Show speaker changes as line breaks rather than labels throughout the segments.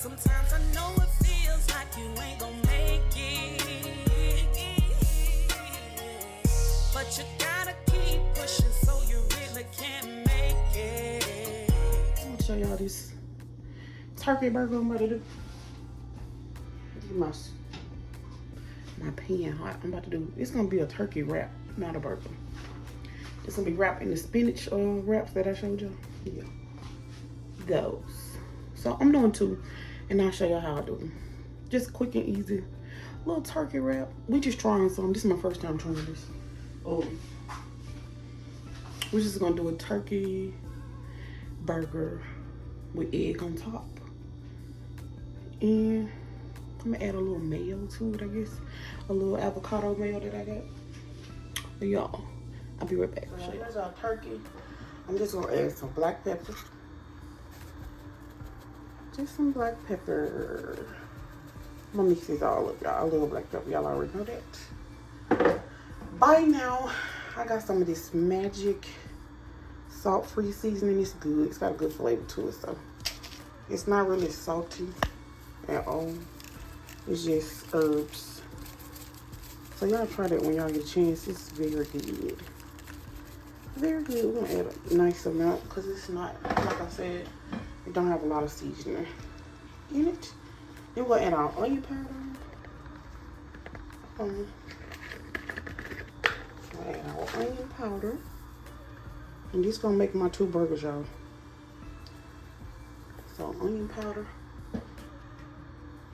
Sometimes I know it feels like you ain't gonna make it, but you gotta keep pushing so you really can make it.
I'm gonna show y'all this turkey burger I'm about to do. Get my pan hot. I'm about to do, it's gonna be a turkey wrap, not a burger. It's gonna be wrapped in the spinach wraps that I showed you. Yeah, those. So I'm doing 2, and I'll show y'all how I do them. Just quick and easy. Little turkey wrap. We just trying some. This is my first time trying this. Oh, we're just gonna do a turkey burger with egg on top, and I'm gonna add a little mayo to it, I guess. A little avocado mayo that I got. But y'all, I'll be right back. So here's our turkey. I'm just gonna add some black pepper. Just some black pepper. I'm gonna mix this all up, y'all. A little black pepper, y'all already know that. By now, I got some of this magic salt-free seasoning. It's good. It's got a good flavor to it, so it's not really salty at all. It's just herbs. So y'all try that when y'all get a chance. It's very good. Very good. We're gonna add a nice amount because it's not, like I said, it don't have a lot of seasoning in it. Then we're gonna add our onion powder. We'll add our onion powder. And this gonna make my 2 burgers, y'all. So onion powder.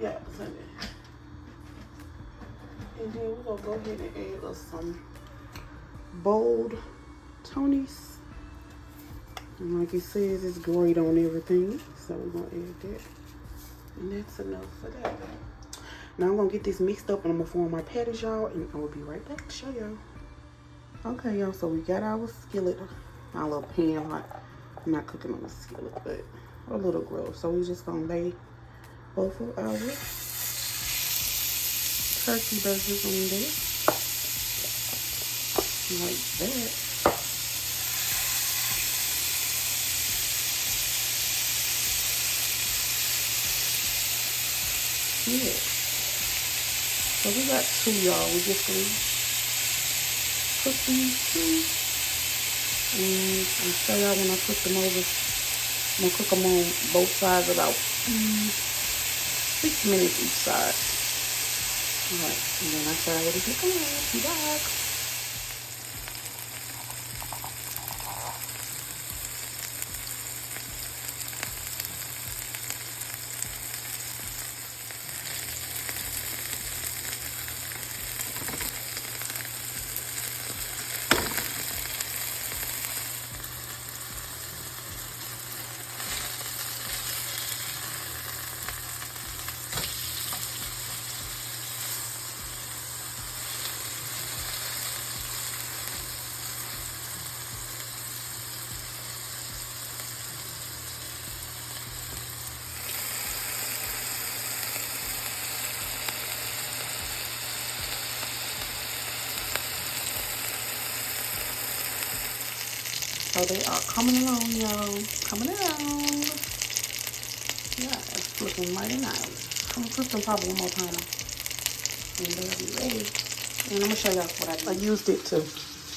Yeah, and then we're gonna go ahead and add us some bold Tony's. And like it says, it's great on everything. So we're gonna add that. And that's enough for that. Now I'm gonna get this mixed up and I'm gonna form my patties, y'all, and I will be right back to show y'all. Okay, y'all, so we got our skillet, our little pan hot. I'm not cooking on the skillet, but a little grill. So we're just gonna lay both of our turkey burgers on there. Like that. Yeah. So we got 2, y'all. We just gonna cook these 2. And I'll show y'all when I cook them over. I'm gonna cook them on both sides about 6 minutes each side. Alright, and then I'll show you what it's looking like. Be back. So they are coming along, y'all. Coming along. Yeah, it's looking mighty nice. I'm gonna cook them probably one more time. And they'll be ready. And I'm gonna show y'all what I did. I used it to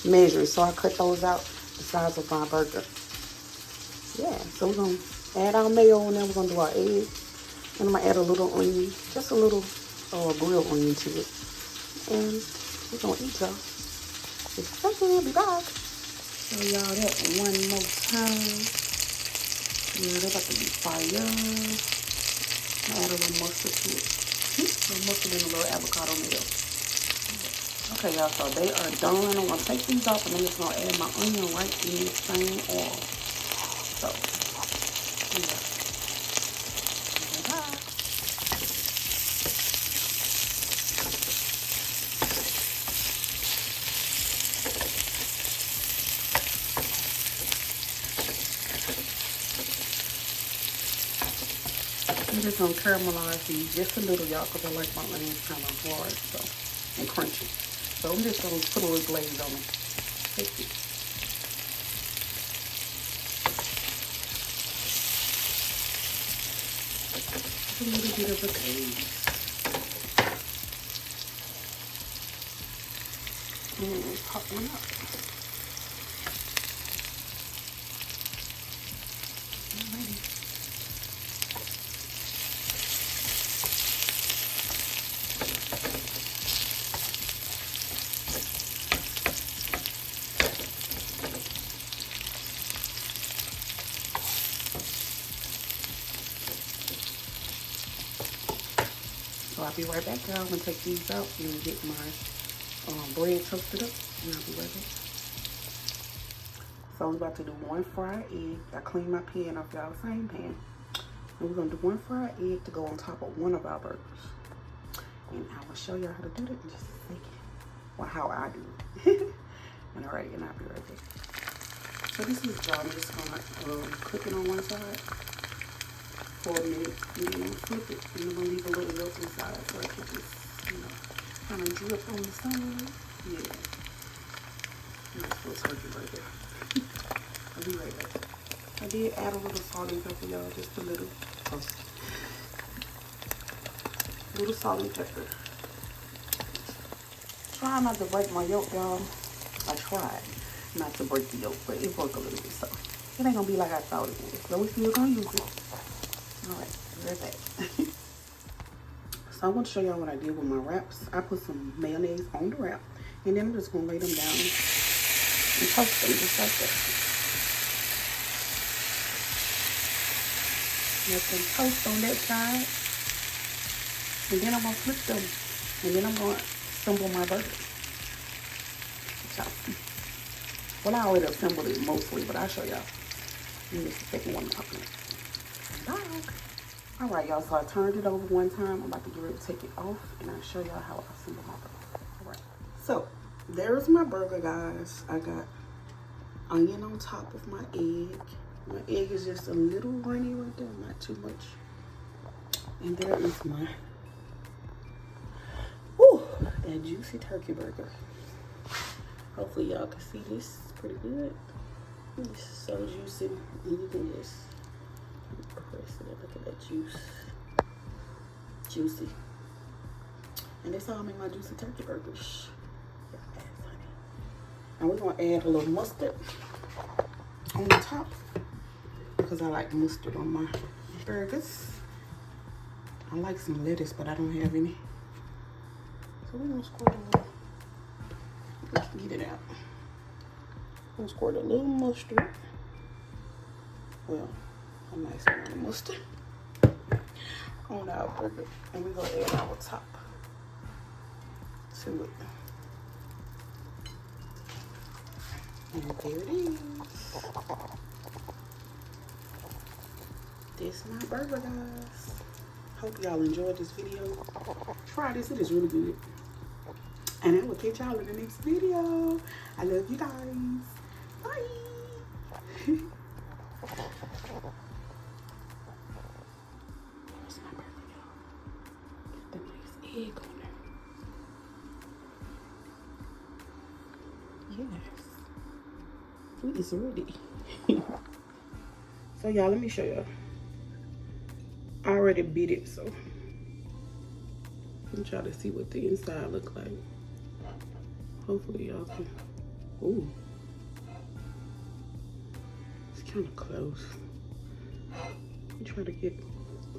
measure, so I cut those out the size of my burger. Yeah, so we're gonna add our mayo on there. We're gonna do our egg. And I'm gonna add a little onion, just a little grilled onion to it. And we're gonna eat, y'all. Thank you, be back. Show y'all that one more time. Yeah, they're about to be fire. Add a little mustard to it. A little mustard and a little avocado mayo. Okay, y'all, so they are done. I'm gonna take these off and I'm just gonna add my onion right in the same oil. So, yeah. I'm just gonna caramelize these just a little, y'all, because I like my onions kind of hard, so, and crunchy. So I'm just gonna put a little glaze on them. Take it. a little bit of a glaze. And pop one up. Alrighty. So I'll be right back, y'all. I'm gonna take these out and get my bread toasted up, and I'll be right back. So I'm about to do one fried egg. I cleaned my pan off y'all, same pan. And we're gonna do one fried egg to go on top of one of our burgers. And I will show y'all how to do that in just a second. Well, how I do it. And alright, and I'll be right back. So this is I'm just gonna cook it on one side for a minute, and then I'm gonna flip it, and I'm gonna leave a little milk inside so it can just, you know, kind of drip on the side. Yeah. Nice little turkey right there. I'll be right back. I did add a little salt and pepper, y'all, just a little. A little salt and pepper. Try not to break my yolk, y'all. I tried not to break the yolk, but it broke a little bit, so it ain't gonna be like I thought it was. So we still gonna use it. Alright, right back. So I want to show y'all what I did with my wraps. I put some mayonnaise on the wrap, and then I'm just gonna lay them down and toast them just like that. Let them toast on that side, and then I'm gonna flip them, and then I'm gonna assemble my burger. So, well, I already assembled it mostly, but I'll show y'all in just a second what I'm talking about. Alright, y'all, so I turned it over one time. I'm about to get ready to take it off, and I'll show y'all how I assemble my burger. Alright, so there's my burger, guys. I got onion on top of my egg. My egg is just a little runny right there, not too much. And there is my that juicy turkey burger. Hopefully y'all can see this pretty good. It's so juicy, and you can just press it. Look at that juice. Juicy. And that's how I make my juicy turkey burgers. And we're gonna add a little mustard on the top because I like mustard on my burgers. I like some lettuce, but I don't have any. So we're gonna squirt a little. Let's get it out. I'm gonna squirt a little mustard. Well, a nice amount of mustard on our burger, and we're gonna add our top to it. And there it is. This is my burger, guys. Hope y'all enjoyed this video. Try this, it is really good. And I will catch y'all in the next video. I love you guys. Bye. Where's my burger, y'all? Get the nice egg on there. Yes. It is ready. So y'all, let me show y'all. I already beat it, so I'm trying to see what the inside look like. Hopefully y'all can. Ooh, it's kind of close. I'm trying to get.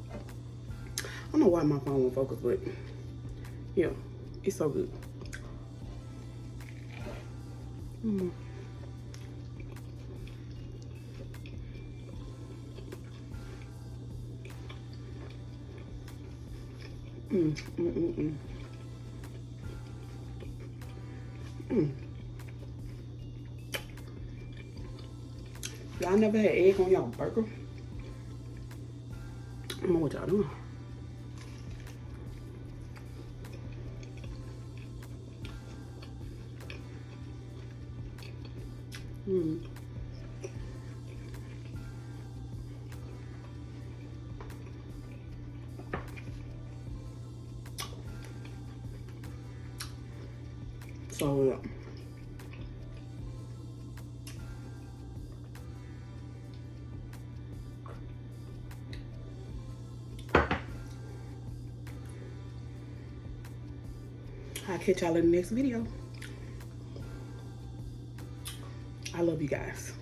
I don't know why my phone won't focus, but yeah, it's so good. Mm. Y'all never had egg on y'all burger? I don't know what y'all doing. So I'll catch y'all in the next video. I love you guys.